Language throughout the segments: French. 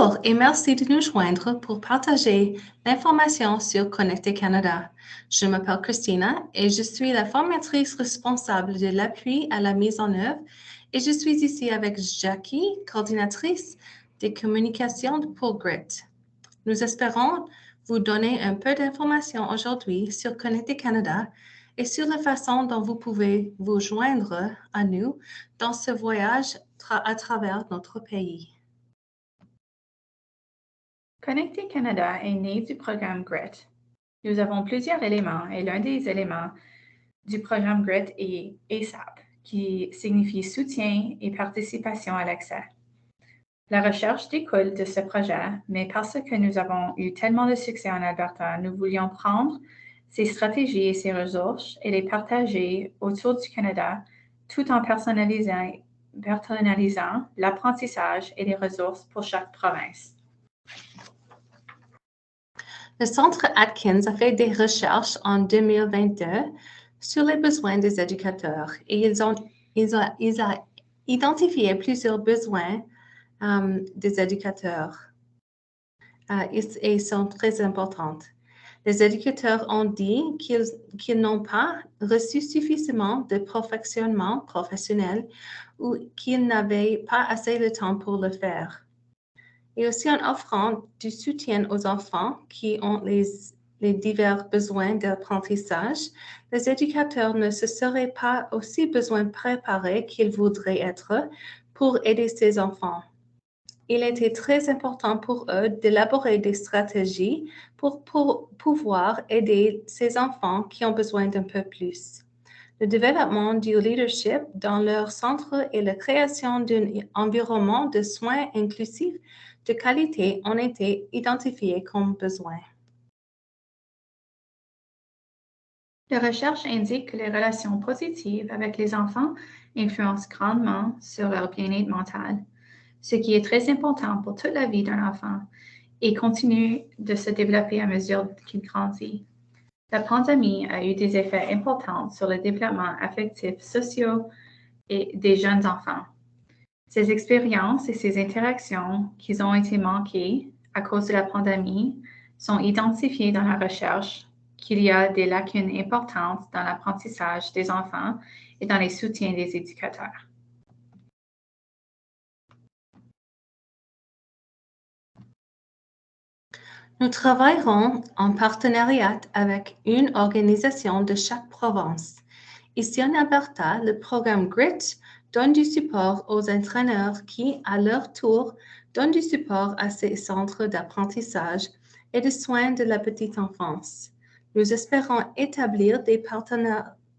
Bonjour et merci de nous joindre pour partager l'information sur Connecté Canada. Je m'appelle Christina et je suis la formatrice responsable de l'appui à la mise en œuvre et je suis ici avec Jackie, coordinatrice des communications pour GRIT. Nous espérons vous donner un peu d'informations aujourd'hui sur Connecté Canada et sur la façon dont vous pouvez vous joindre à nous dans ce voyage à travers notre pays. Connecté Canada est né du programme GRIT. Nous avons plusieurs éléments et l'un des éléments du programme GRIT est ASAP, qui signifie soutien et participation à l'accès. La recherche découle de ce projet, mais parce que nous avons eu tellement de succès en Alberta, nous voulions prendre ces stratégies et ces ressources et les partager autour du Canada tout en personnalisant l'apprentissage et les ressources pour chaque province. Le Centre Atkins a fait des recherches en 2022 sur les besoins des éducateurs et ils ont identifié plusieurs besoins des éducateurs et sont très importantes. Les éducateurs ont dit qu'ils n'ont pas reçu suffisamment de perfectionnement professionnel ou qu'ils n'avaient pas assez de temps pour le faire. Et aussi en offrant du soutien aux enfants qui ont les divers besoins d'apprentissage, les éducateurs ne se seraient pas aussi besoin préparés qu'ils voudraient être pour aider ces enfants. Il était très important pour eux d'élaborer des stratégies pour pouvoir aider ces enfants qui ont besoin d'un peu plus. Le développement du leadership dans leur centre et la création d'un environnement de soins inclusifs de qualité ont été identifiés comme besoins. La recherche indique que les relations positives avec les enfants influencent grandement sur leur bien-être mental, ce qui est très important pour toute la vie d'un enfant et continue de se développer à mesure qu'il grandit. La pandémie a eu des effets importants sur le développement affectif, social et des jeunes enfants. Ces expériences et ces interactions qui ont été manquées à cause de la pandémie sont identifiées dans la recherche qu'il y a des lacunes importantes dans l'apprentissage des enfants et dans les soutiens des éducateurs. Nous travaillerons en partenariat avec une organisation de chaque province. Ici en Alberta, le programme GRIT donne du support aux entraîneurs qui, à leur tour, donnent du support à ces centres d'apprentissage et de soins de la petite enfance. Nous espérons établir des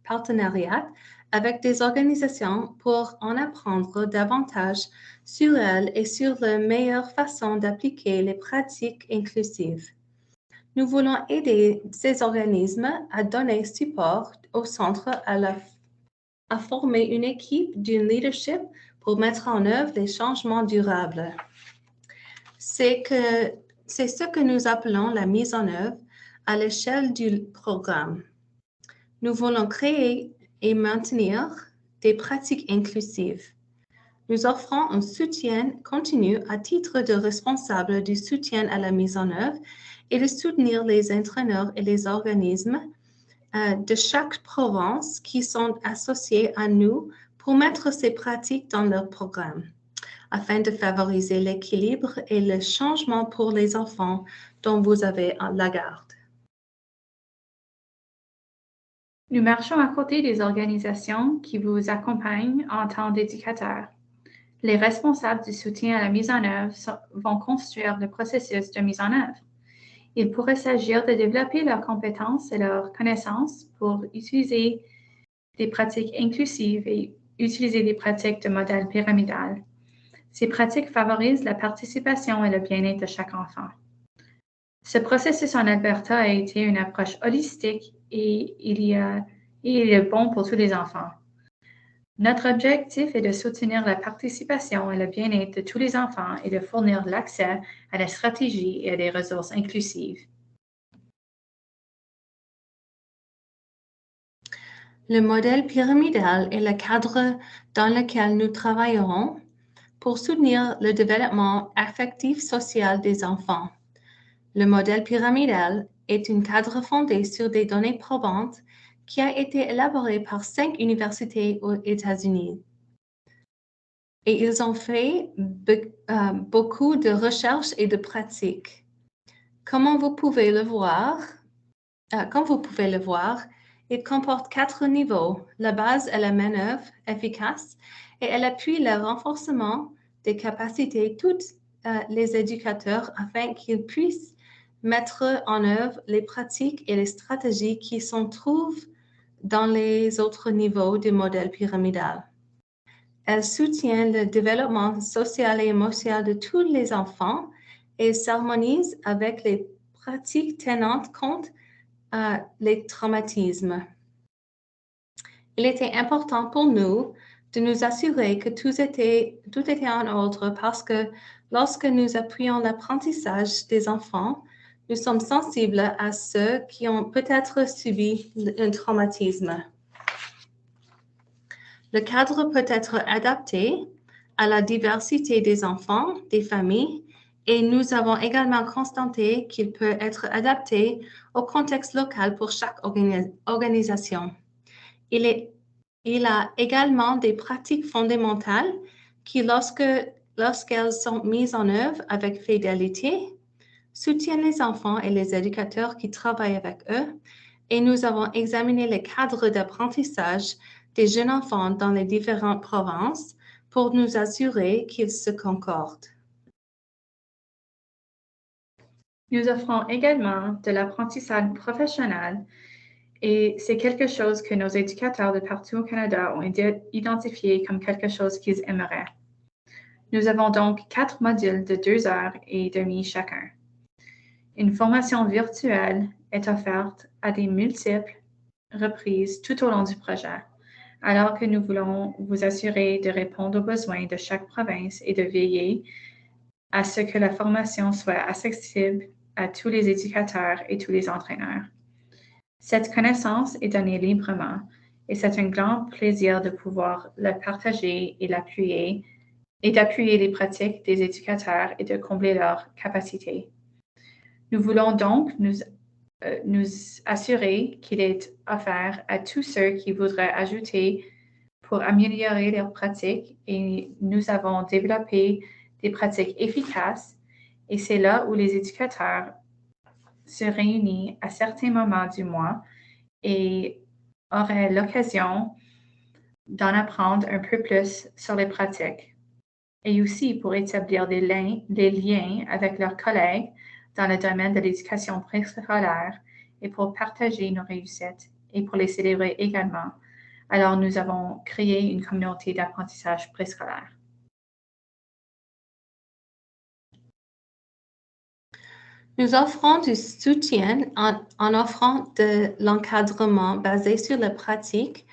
partenariats avec des organisations pour en apprendre davantage sur elles et sur la meilleure façon d'appliquer les pratiques inclusives. Nous voulons aider ces organismes à donner support au centre à former une équipe d'un leadership pour mettre en œuvre les changements durables. C'est ce que nous appelons la mise en œuvre à l'échelle du programme. Nous voulons créer et maintenir des pratiques inclusives. Nous offrons un soutien continu à titre de responsable du soutien à la mise en œuvre et de soutenir les entraîneurs et les organismes de chaque province qui sont associés à nous pour mettre ces pratiques dans leur programme, afin de favoriser l'équilibre et le changement pour les enfants dont vous avez la garde. Nous marchons à côté des organisations qui vous accompagnent en tant d'éducateurs. Les responsables du soutien à la mise en œuvre vont construire le processus de mise en œuvre. Il pourrait s'agir de développer leurs compétences et leurs connaissances pour utiliser des pratiques inclusives et utiliser des pratiques de modèle pyramidal. Ces pratiques favorisent la participation et le bien-être de chaque enfant. Ce processus en Alberta a été une approche holistique et il est bon pour tous les enfants. Notre objectif est de soutenir la participation et le bien-être de tous les enfants et de fournir l'accès à la stratégie et à des ressources inclusives. Le modèle pyramidal est le cadre dans lequel nous travaillerons pour soutenir le développement affectif social des enfants. Le modèle pyramidal est un cadre fondé sur des données probantes qui a été élaboré par 5 universités aux États-Unis. Et ils ont fait beaucoup de recherches et de pratiques. Comme vous pouvez le voir, il comporte 4 niveaux. La base est la manœuvre efficace et elle appuie le renforcement des capacités de tous les éducateurs afin qu'ils puissent mettre en œuvre les pratiques et les stratégies qui se trouvent dans les autres niveaux du modèle pyramidal. Elle soutient le développement social et émotionnel de tous les enfants et s'harmonise avec les pratiques tenant compte les traumatismes. Il était important pour nous de nous assurer que tout était en ordre parce que lorsque nous appuyons l'apprentissage des enfants, nous sommes sensibles à ceux qui ont peut-être subi un traumatisme. Le cadre peut être adapté à la diversité des enfants, des familles, et nous avons également constaté qu'il peut être adapté au contexte local pour chaque organisation. Il a également des pratiques fondamentales qui, lorsqu'elles sont mises en œuvre avec fidélité, soutiennent les enfants et les éducateurs qui travaillent avec eux, et nous avons examiné les cadres d'apprentissage des jeunes enfants dans les différentes provinces pour nous assurer qu'ils se concordent. Nous offrons également de l'apprentissage professionnel et c'est quelque chose que nos éducateurs de partout au Canada ont identifié comme quelque chose qu'ils aimeraient. Nous avons donc 4 modules de 2h30 chacun. Une formation virtuelle est offerte à des multiples reprises tout au long du projet, alors que nous voulons vous assurer de répondre aux besoins de chaque province et de veiller à ce que la formation soit accessible à tous les éducateurs et tous les entraîneurs. Cette connaissance est donnée librement et c'est un grand plaisir de pouvoir la partager et l'appuyer et d'appuyer les pratiques des éducateurs et de combler leurs capacités. Nous voulons donc nous assurer qu'il est offert à tous ceux qui voudraient ajouter pour améliorer leurs pratiques et nous avons développé des pratiques efficaces et c'est là où les éducateurs se réunissent à certains moments du mois et auraient l'occasion d'en apprendre un peu plus sur les pratiques et aussi pour établir des liens avec leurs collègues dans le domaine de l'éducation préscolaire et pour partager nos réussites et pour les célébrer également. Alors, nous avons créé une communauté d'apprentissage préscolaire. Nous offrons du soutien en offrant de l'encadrement basé sur la pratique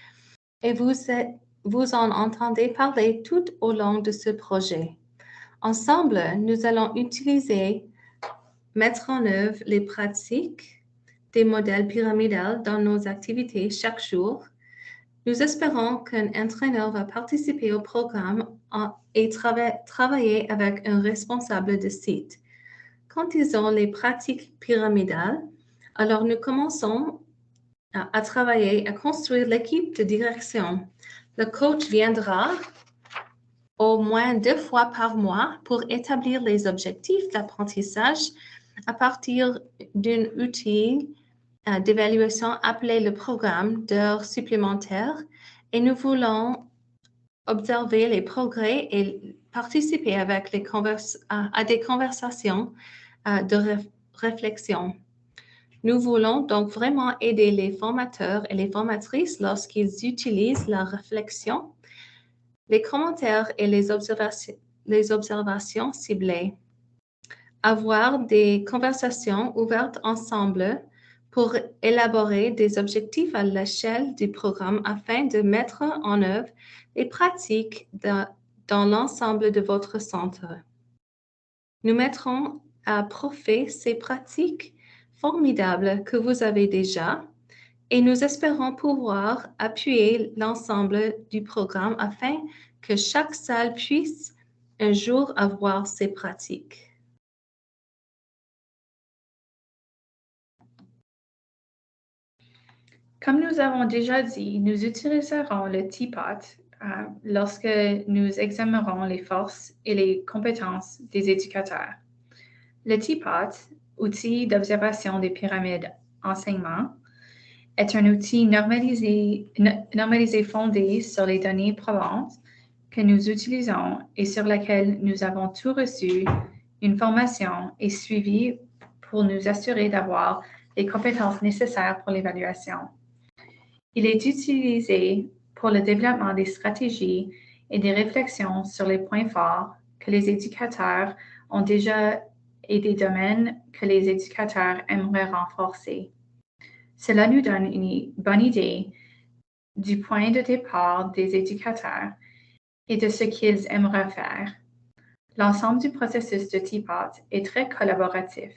et vous en entendez parler tout au long de ce projet. Ensemble, nous allons mettre en œuvre les pratiques des modèles pyramidales dans nos activités chaque jour. Nous espérons qu'un entraîneur va participer au programme et travailler avec un responsable de site. Quand ils ont les pratiques pyramidales, alors nous commençons à travailler, à construire l'équipe de direction. Le coach viendra au moins 2 fois par mois pour établir les objectifs d'apprentissage à partir d'un outil d'évaluation appelé le programme d'heures supplémentaires et nous voulons observer les progrès et participer avec à des conversations de réflexion. Nous voulons donc vraiment aider les formateurs et les formatrices lorsqu'ils utilisent la réflexion, les commentaires et les observations ciblées. Avoir des conversations ouvertes ensemble pour élaborer des objectifs à l'échelle du programme afin de mettre en œuvre les pratiques dans l'ensemble de votre centre. Nous mettrons à profit ces pratiques formidables que vous avez déjà et nous espérons pouvoir appuyer l'ensemble du programme afin que chaque salle puisse un jour à voir ces pratiques. Comme nous avons déjà dit, nous utiliserons le TPOT lorsque nous examinerons les forces et les compétences des éducateurs. Le TPOT, outil d'observation des pyramides enseignement, est un outil normalisé fondé sur les données probantes que nous utilisons et sur laquelle nous avons tous reçu une formation et suivi pour nous assurer d'avoir les compétences nécessaires pour l'évaluation. Il est utilisé pour le développement des stratégies et des réflexions sur les points forts que les éducateurs ont déjà et des domaines que les éducateurs aimeraient renforcer. Cela nous donne une bonne idée du point de départ des éducateurs et de ce qu'ils aimeraient faire. L'ensemble du processus de TPOT est très collaboratif.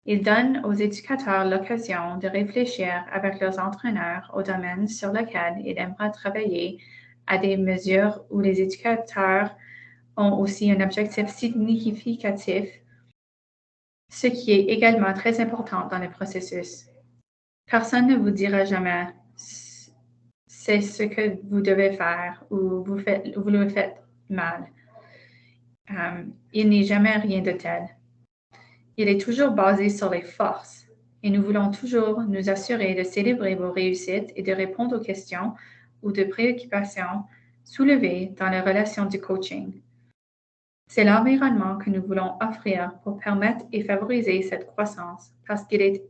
Il donne aux éducateurs l'occasion de réfléchir avec leurs entraîneurs au domaine sur lequel ils aimeraient travailler à des mesures où les éducateurs ont aussi un objectif significatif, ce qui est également très important dans le processus. Personne ne vous dira jamais c'est ce que vous devez faire ou vous le faites mal. Il n'est jamais rien de tel. Il est toujours basé sur les forces et nous voulons toujours nous assurer de célébrer vos réussites et de répondre aux questions ou de préoccupations soulevées dans la relation du coaching. C'est l'environnement que nous voulons offrir pour permettre et favoriser cette croissance parce qu'il est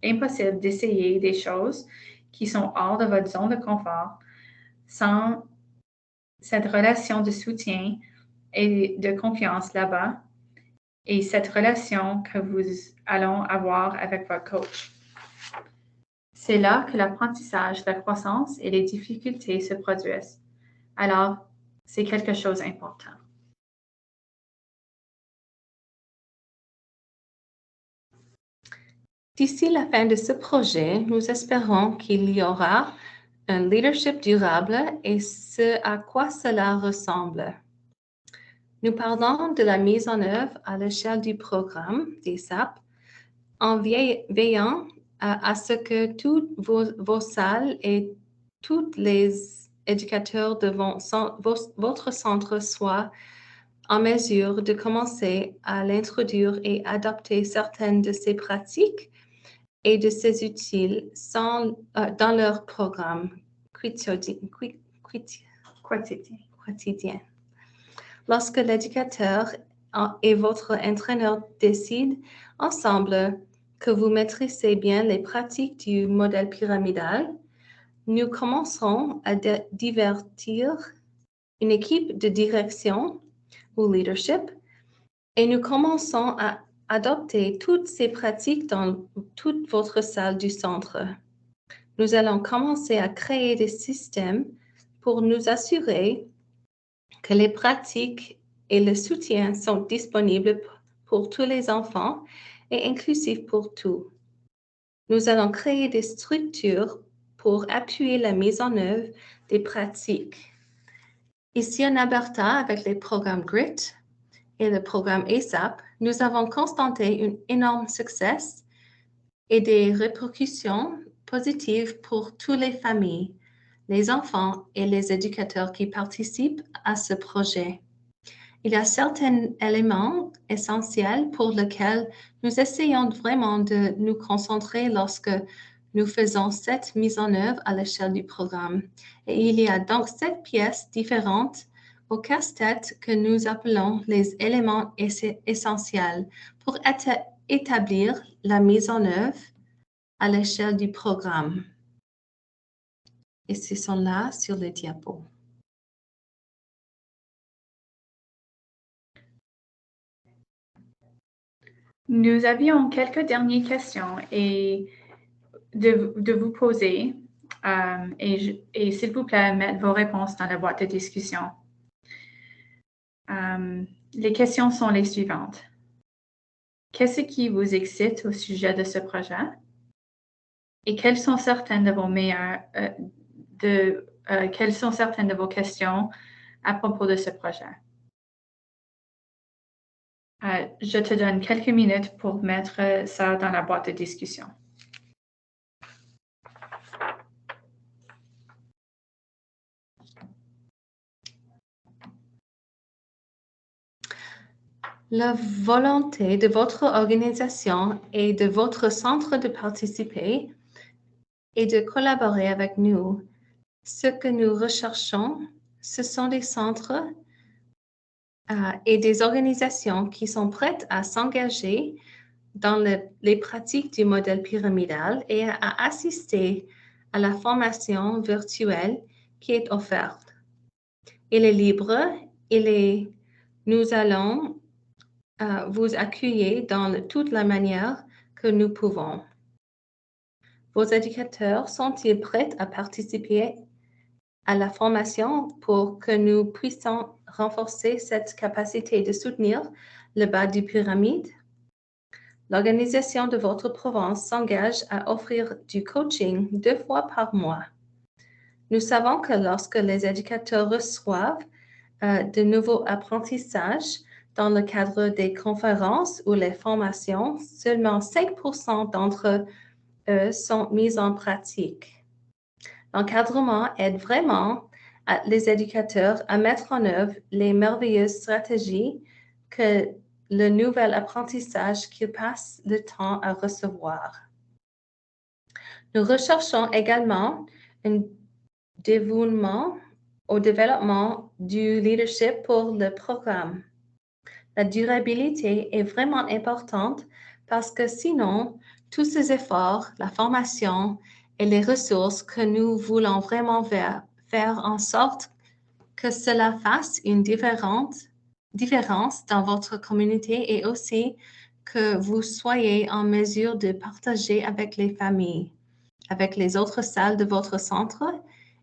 impossible d'essayer des choses qui sont hors de votre zone de confort sans cette relation de soutien et de confiance là-bas et cette relation que vous allons avoir avec votre coach. C'est là que l'apprentissage, la croissance et les difficultés se produisent. Alors, c'est quelque chose d'important. D'ici la fin de ce projet, nous espérons qu'il y aura un leadership durable et ce à quoi cela ressemble. Nous parlons de la mise en œuvre à l'échelle du programme des SAP en veillant à ce que toutes vos salles et tous les éducateurs de votre centre soient en mesure de commencer à l'introduire et adopter certaines de ces pratiques et de ces outils dans leur programme quotidien. Lorsque l'éducateur et votre entraîneur décident ensemble que vous maîtrisez bien les pratiques du modèle pyramidal, nous commencerons à divertir une équipe de direction ou leadership et nous commençons à adopter toutes ces pratiques dans toute votre salle du centre. Nous allons commencer à créer des systèmes pour nous assurer que les pratiques et le soutien sont disponibles pour tous les enfants et inclusifs pour tous. Nous allons créer des structures pour appuyer la mise en œuvre des pratiques. Ici en Alberta, avec les programmes GRIT et le programme ASAP, nous avons constaté un énorme succès et des répercussions positives pour toutes les familles, les enfants et les éducateurs qui participent à ce projet. Il y a certains éléments essentiels pour lesquels nous essayons vraiment de nous concentrer lorsque nous faisons cette mise en œuvre à l'échelle du programme. Et il y a donc 7 pièces différentes au casse-tête que nous appelons les éléments essentiels pour établir la mise en œuvre à l'échelle du programme. Et ce sont là sur le diapo. Nous avions quelques dernières questions et de vous poser et s'il vous plaît, mettre vos réponses dans la boîte de discussion. Les questions sont les suivantes. Qu'est-ce qui vous excite au sujet de ce projet? Et quelles sont certaines de vos questions à propos de ce projet? Je te donne quelques minutes pour mettre ça dans la boîte de discussion. La volonté de votre organisation et de votre centre de participer et de collaborer avec nous. Ce que nous recherchons, ce sont des centres et des organisations qui sont prêtes à s'engager dans les pratiques du modèle pyramidal et à assister à la formation virtuelle qui est offerte. Il est libre nous allons vous accueillir dans toute la manière que nous pouvons. Vos éducateurs sont-ils prêts à participer à la formation pour que nous puissions renforcer cette capacité de soutenir le bas du pyramide? L'organisation de votre province s'engage à offrir du coaching 2 fois par mois. Nous savons que lorsque les éducateurs reçoivent de nouveaux apprentissages dans le cadre des conférences ou les formations, seulement 5% d'entre eux sont mis en pratique. L'encadrement aide vraiment les éducateurs à mettre en œuvre les merveilleuses stratégies que le nouvel apprentissage qu'ils passent le temps à recevoir. Nous recherchons également un dévouement au développement du leadership pour le programme. La durabilité est vraiment importante parce que sinon, tous ces efforts, la formation et les ressources que nous voulons vraiment faire en sorte que cela fasse une différence dans votre communauté et aussi que vous soyez en mesure de partager avec les familles, avec les autres salles de votre centre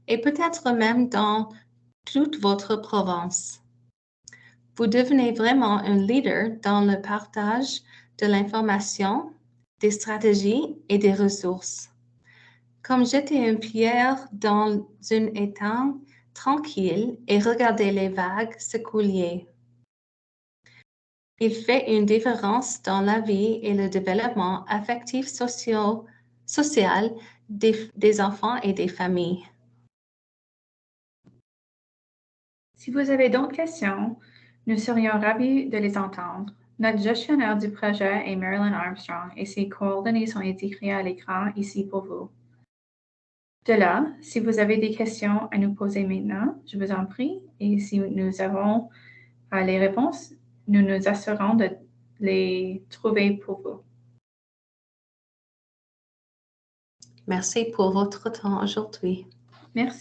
et peut-être même dans toute votre province. Vous devenez vraiment un leader dans le partage de l'information, des stratégies et des ressources. Comme jeter une pierre dans un étang tranquille et regarder les vagues se couler. Il fait une différence dans la vie et le développement affectif social des enfants et des familles. Si vous avez d'autres questions, nous serions ravis de les entendre. Notre gestionnaire du projet est Marilyn Armstrong et ses coordonnées sont écrites à l'écran ici pour vous. De là, si vous avez des questions à nous poser maintenant, je vous en prie, et si nous avons les réponses, nous nous assurons de les trouver pour vous. Merci pour votre temps aujourd'hui.